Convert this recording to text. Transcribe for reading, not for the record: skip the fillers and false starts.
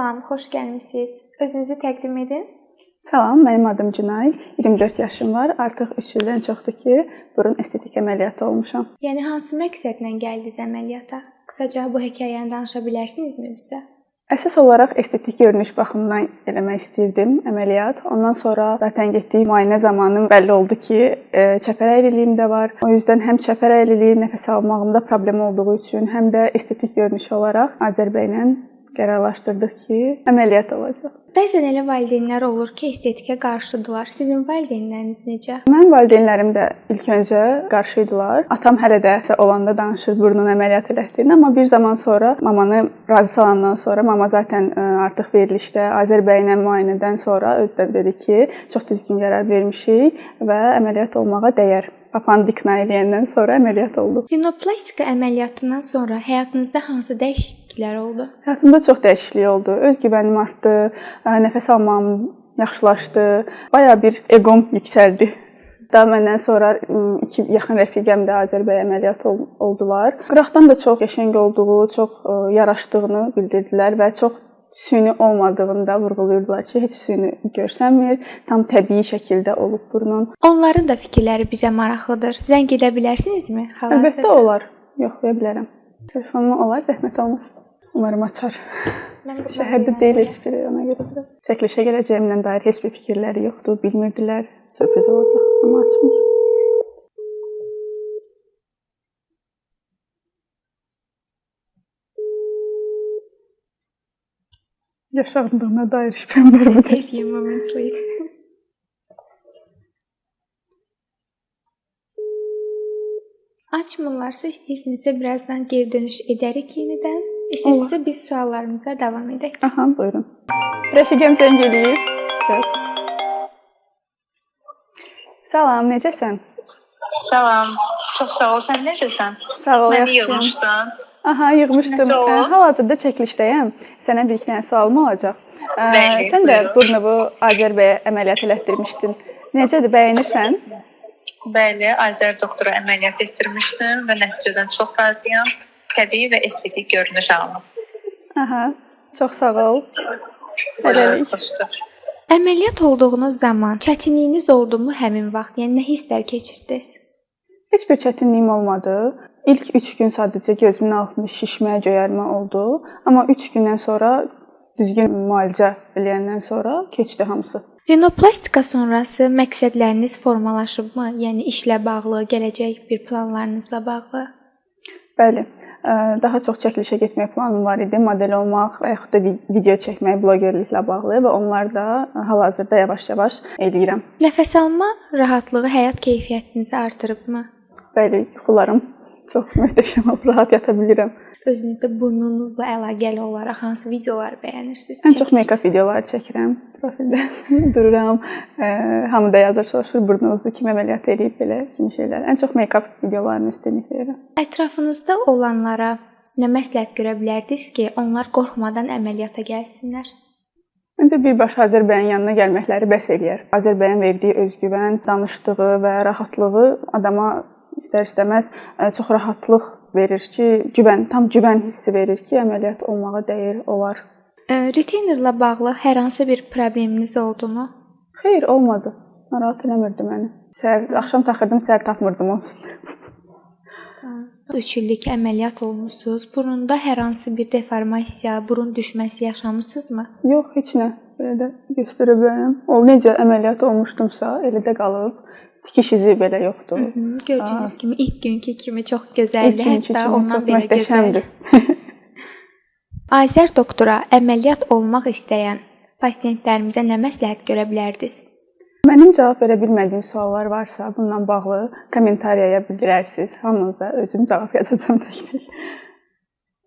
Salam, xoş gəlmisiniz. Özünüzü təqdim edin. Salam, mənim adım Günay. 24 yaşım var. Artıq 3 ildən çoxdur ki, burun estetik əməliyyatı olmuşam. Yəni hansı məqsədlə gəldiniz əməliyyata? Qısaca bu hekayəni danışa bilərsinizmi bizə? Əsas olaraq estetik görünüş baxımından eləmək istirdim əməliyyat. Ondan sonra zaten getdiyim müayinə zamanı bəlli oldu ki, çəpər əyriliğim də var. O yüzden həm çəpər əyriliyi nəfəs almağımda problem olduğu üçün, həm də estetik görünüş olaraq Azər bəylə qərarlaşdırdıq ki, əməliyyat olacaq. Bəzən elə valideynlər olur ki, estetikə qarşıdırlar. Sizin valideynləriniz necə? Mənim valideynlərim də ilk öncə qarşı idilər. Atam hələ də olanda danışır burnun əməliyyat elətdiyini, amma bir zaman sonra mamanı razı salandan sonra mama zaten artıq verilişdə Azər bəylə müayinədən sonra özü də dedi ki, çox düzgün qərar vermişik və əməliyyat olmağa dəyər. Papanı ikna eləyəndən sonra əməliyyat oldu. Rinoplastika əməliyyatından sonra həyatınızda hansı dəyişikliklər oldu? Həyatımda çox dəyişiklik oldu. Özgüvənim artdı, nəfəs almağım yaxşılaşdı, bayağı bir eqom yüksəldi. Daha məndən sonra iki yaxın rəfiqəm də Azər bəy əməliyyat oldular. Qıraqdan da çox qəşəng olduğu, çox yaraşdığını bildirdilər və çox süni olmadığını da vurğulayırdılar ki, heç süni görsənmir, tam təbii şəkildə olub burnun. Onların da fikirləri bizə maraqlıdır. Zəng edə bilərsinizmi hal-hazırda? Əlbəttə olar. Yoxlaya bilərəm. Telefonum olar, zəhmət olmaz. Umarım açar. Şəhərdə deyil heç biri, ona görə də. Çəkilişə gələcəyimlə dair heç bir fikirləri yoxdur, bilmirdilər. Sürpriz olacaq, amma açmır. Yaşandığına dair şübhəm var mı? A few moments later. Açmırlarsa istəyirsinizsə birazdan geri dönüş edərik yenidən. İstəyirsinizsə biz suallarımıza davam edək. Aha, buyurun. Rəfiqəm zəng eləyir. Salam, necəsən? Salam, çox sağ ol. Sən necəsən? Sağ ol, Məni yaxşıyam. yığmışdın. Aha, yığmışdım. Hal-hazırda çəkilişdəyəm. Sənə bir iki dənə sualım olacaq. Bəli, sən də buyurun. burnumu Azər bəyə əməliyyat elətdirmişdin. Necədir, bəyənirsən? Bəli, Azər doktora əməliyyat etdirmişdim və nəticədən çox razıyam. Təbii və estetik görünüş aldım. Aha, çox sağ ol. Xoşdur. Əməliyyat olduğunuz zaman çətinliyiniz oldumu həmin vaxt? Yəni nə hisslər keçirdiniz? Heç bir çətinliyim olmadı. İlk 3 gün sadəcə gözümün altında şişmə, göyərmə oldu. Amma 3 gündən sonra düzgün müalicə eləyəndən sonra keçdi hamısı. Rinoplastika sonrası məqsədləriniz formalaşıbmı? Yəni işlə bağlı, gələcək bir planlarınızla bağlı? Bəli. Daha çox çəkilişə getmək planım var idi. Model olmaq və yaxud da video çəkmək, blogerliklə bağlı və onlar da hal-hazırda yavaş-yavaş eləyirəm. Nəfəs alma rahatlığı həyat keyfiyyətinizi artırıbmı? Bəli, yuxularım çox möhtəşəm olub, rahat yata bilirəm. Özünüzdə burnunuzla əlaqəli olaraq hansı videoları bəyənirsiniz? Ən çox make-up videoları çəkirəm. Profildə dururam. Hamı da yazır, soruşur burnunuzu kim əməliyyat edib belə kimi şeylər. Ən çox make-up videolarını üstünlük verirəm. Ətrafınızda olanlara nə məsləhət görə bilərdiniz ki, onlar qorxmadan əməliyyata gəlsinlər? Məncə birbaşa Azər bəyin yanına gəlməkləri bəs eləyər. Azər bəyin verdiyi özgüvən, danışdığı və rahatlığı adama istər-istəməz çox rahatlıq verir ki, tam güvən hissi verir ki, əməliyyat olmağa dəyər, olar. Retainerlə bağlı hər hansı bir probleminiz oldumu? Xeyr, olmadı. Narahat eləmirdi məni. Axşam taxırdım, səhər tapmırdım olsun. 3 illik əməliyyat olmusunuz. Burunda hər hansı bir deformasiya, burun düşməsi yaşamısınızmı? Yox, heç nə. Belə də göstərə bilərəm. O necə əməliyyat olmuşdumsa, elə də qalıb. Tikiş izi belə yoxdur. Gördüyünüz kimi ilk günkü kimi çox gözəldir, hətta ondan belə gözəldir. Azər doktora əməliyyat olmaq istəyən pasientlərimizə nə məsləhət görə bilərdiniz? Mənim cavab verə bilmədiyim suallar varsa, bununla bağlı kommentariyaya bildirərsiniz. Hamınıza özüm cavab yazacağam tək-tək.